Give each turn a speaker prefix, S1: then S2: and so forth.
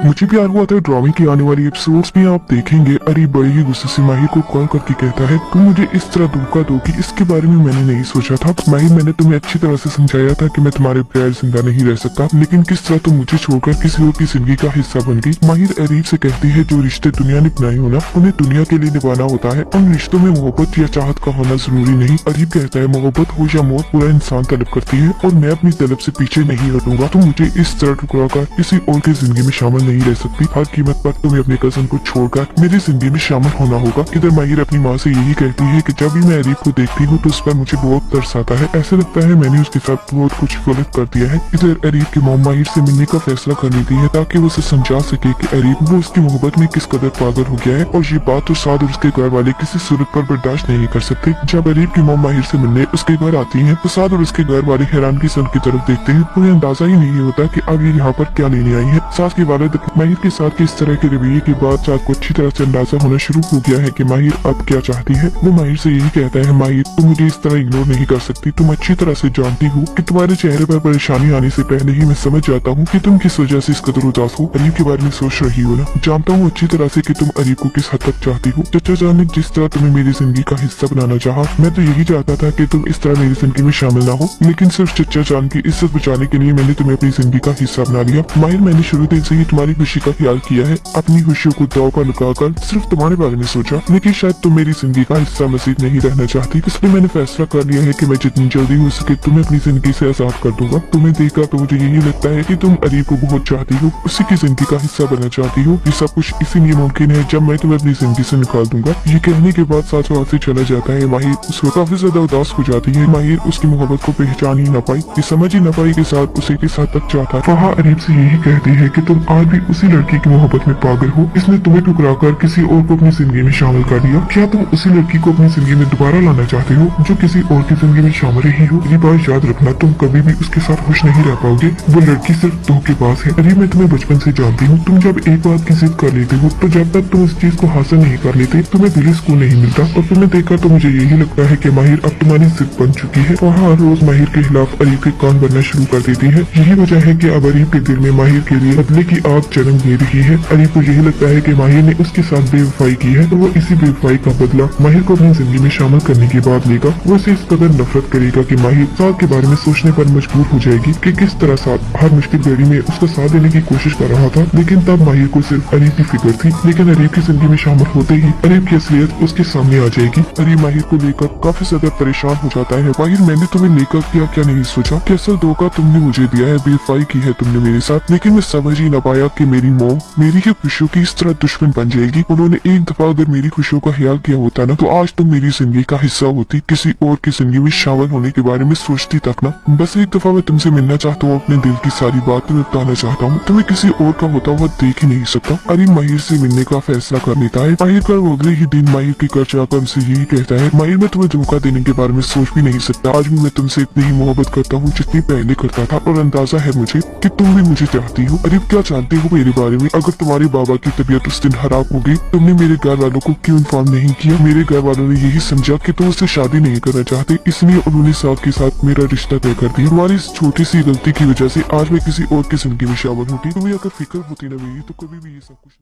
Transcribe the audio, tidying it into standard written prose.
S1: मुझे भी याद हुआ था ड्रामे की आने वाली एपिसोड्स में आप देखेंगे अरीब बड़े ही गुस्से से माहिर को कॉल करके कहता है तुम मुझे इस तरह धोखा दो कि इसके बारे में मैंने नहीं सोचा था। माहिर, मैंने तुम्हें अच्छी तरह से समझाया था कि मैं तुम्हारे बगैर जिंदा नहीं रह सकता, लेकिन किस तरह तुम मुझे छोड़कर किसी और की जिंदगी का हिस्सा बन गई। माहिर अरीब से कहती है जो रिश्ते दुनिया ने बनाए हो ना, उन्हें दुनिया के लिए निभाना होता है। उन रिश्तों में मोहब्बत या चाहत का होना जरूरी नहीं। अरीब कहता है मोहब्बत हो या मौत पूरा इंसान तलब करती है और मैं अपनी तलब से पीछे नहीं हटूंगा। तुम मुझे इस तरह ठुकरा कर किसी और की जिंदगी में शामिल नहीं रह सकती। हर कीमत पर तुम्हें अपने कजन को छोड़कर मेरी जिंदगी में शामिल होना होगा। इधर माहिर अपनी माँ से यही कहती है कि जब भी मैं अरीब को देखती हूँ तो उस पर मुझे बहुत तरस आता है। ऐसा लगता है मैंने उसके साथ बहुत कुछ गलत कर दिया है। इधर अरीब की मॉम माहिर से मिलने का फैसला कर लेती है ताकि वो उसे समझा सके कि अरीब वो उसकी मोहब्बत में किस कदर पागल हो गया है और ये बात तो साद और उसके घर वाले किसी सूरत पर बर्दाश्त नहीं कर सकते। जब अरीब की मॉम माहिर से मिलने उसके घर आती है तो साद और उसके घर वाले हैरानगी से उनकी तरफ देखते हैं। उन्हें अंदाजा ही नहीं होता कि अब ये यहाँ पर क्या लेने आई है। सास की वालिद माहिर के साथ इस तरह के रवैये के बाद साद को अच्छी तरह से अंदाजा होना शुरू हो गया है कि माहिर अब क्या चाहती है। वो माहिर से यही कहता है माहिर तुम मुझे इस तरह इग्नोर नहीं कर सकती। तुम अच्छी तरह से जानती हो कि तुम्हारे चेहरे पर परेशानी आने से पहले ही मैं समझ जाता हूँ कि तुम किस वजह से इस कदर उदास हो। अरीब के बारे में सोच रही हो ना। जानता हूँ अच्छी तरह से कि तुम अरीब को किस हद तक चाहती हो। चचा जान ने जिस तरह तुम्हें मेरी जिंदगी का हिस्सा बनाना चाहा, मैं तो यही चाहता था कि तुम इस तरह मेरी जिंदगी में शामिल ना हो, लेकिन सिर्फ चचा जान की इज्जत बचाने के लिए मैंने तुम्हें अपनी जिंदगी का हिस्सा बना लिया। माहिर, मैंने शुरू दिन से ही तुम्हारी खुशी का ख्याल किया है, अपनी खुशियों को दांव पर लगाकर सिर्फ तुम्हारे बारे में सोचा, लेकिन शायद तुम मेरी जिंदगी का हिस्सा मजीद नहीं रहना चाहती। इसलिए मैंने फैसला कर लिया है कि मैं जितनी जल्दी हो सके तुम्हें अपनी जिंदगी से आजाद कर दूंगा। तुम्हें देखकर तो मुझे यही लगता है कि तुम अरीब को बहुत चाहती हो, उसी की जिंदगी का हिस्सा बनना चाहती हो। ये सब कुछ इसीलिए मुमकिन है जब मैं तुम्हें अपनी जिंदगी से निकाल दूंगा। ये कहने के बाद साथ वहाँ से चला जाता है। माहिर उसको काफी ज्यादा उदास हो जाती है। माहिर उसकी मोहब्बत को पहचान ही न पाई, ये समझ ही न पाई कि साथ उसे किस हद तक चाहता। वहाँ अरीब से यही कहती है कि तुम आज भी उसी लड़की की मोहब्बत में पागल हो। इसने तुम्हें ठुकराकर किसी और को अपनी जिंदगी में शामिल कर दिया। क्या तुम उसी लड़की को अपनी जिंदगी में दोबारा लाना चाहते हो जो किसी और की जिंदगी में शामिल रही हो? ये बात याद रखना, तुम कभी भी उसके साथ खुश नहीं रह पाओगे। वो लड़की सिर्फ धोखेबाज है। अरीब, मैं तुम्हें बचपन से जानती हूँ। तुम जब एक बात की जिद कर लेते हो तो जब तक तुम उस चीज को हासिल नहीं कर लेते तुम्हें दिली सुकून नहीं मिलता। और तुम्हें देखकर तो मुझे यही लगता है कि माहिर अब तुम्हारी जिद बन चुकी है। वहाँ हर रोज माहिर के खिलाफ अरीब के कान बनना शुरू कर देती है। यही वजह है कि अब अरीब के दिल में माहिर के लिए बदले की आग जन्म ले रही है। अरीब को यही लगता है कि माहिर ने उसके साथ बेवफाई की है और वो इसी बेवफाई का बदला माहिर को अपनी जिंदगी में शामिल करने के बाद लेगा। वो उसे इस कदर नफरत करेगा कि माहिर साथ के बारे में सोचने पर मजबूर हो जाएगी कि किस तरह साथ हर मुश्किल घड़ी में उसका साथ देने की कोशिश कर रहा था, लेकिन तब माहिर को सिर्फ अरीब की फिक्र थी। लेकिन अरीब की जिंदगी में शामिल होते ही अरीब की असलियत उसके सामने आ जाएगी। अरीब माहिर को लेकर काफी ज्यादा परेशान हो जाता है। माहिर, मैंने तुम्हें लेकर क्या नहीं सोचा कि असल धोखा तुमने मुझे दिया है, बेवफाई की है तुमने मेरे साथ, लेकिन मैं समझ ही न पाया कि मेरी मॉम मेरी ही खुशियों की इस तरह दुश्मन बन जाएगी। उन्होंने एक दफा अगर मेरी खुशियों का ख्याल किया होता ना तो आज तुम मेरी जिंदगी का हिस्सा होती, किसी और की जिंदगी में शामिल होने के बारे में सोचती तक ना। बस एक दफा मैं तुमसे मिलना चाहता हूँ, अपने दिल की सारी बातें बताना चाहता हूँ। तुम्हें किसी और का होता हुआ देख ही नहीं सकता। अरीब माहिर से मिलने का फैसला कर लेता है। माहिर कर वो अगले ही दिन माहिर के घर जाकर उनसे यही कहता है माहिर, मैं तुम्हें धोखा देने के बारे में सोच भी नहीं सकता। आज भी मैं तुमसे इतनी ही मोहब्बत करता हूँ जितनी पहले करता था और अंदाजा है मुझे कि तुम भी मुझे चाहती हो। अरीब, क्या जानती हो मेरे बारे में? अगर तुम्हारे बाबा की तबीयत उस दिन खराब हो गई, तुमने मेरे घर वालों को क्यों इन्फॉर्म नहीं किया? मेरे घर वालों ने यही समझा कि तुम उससे शादी नहीं करना चाहते, इसलिए उन्होंने साथ के साथ मेरा रिश्ता तय कर दिया। तुम्हारी इस छोटी सी गलती की वजह से आज मैं किसी और की जिंदगी में शामिल होती। तुम्हें अगर फिक्र होती ना मेरी तो कभी भी ये सब कुछ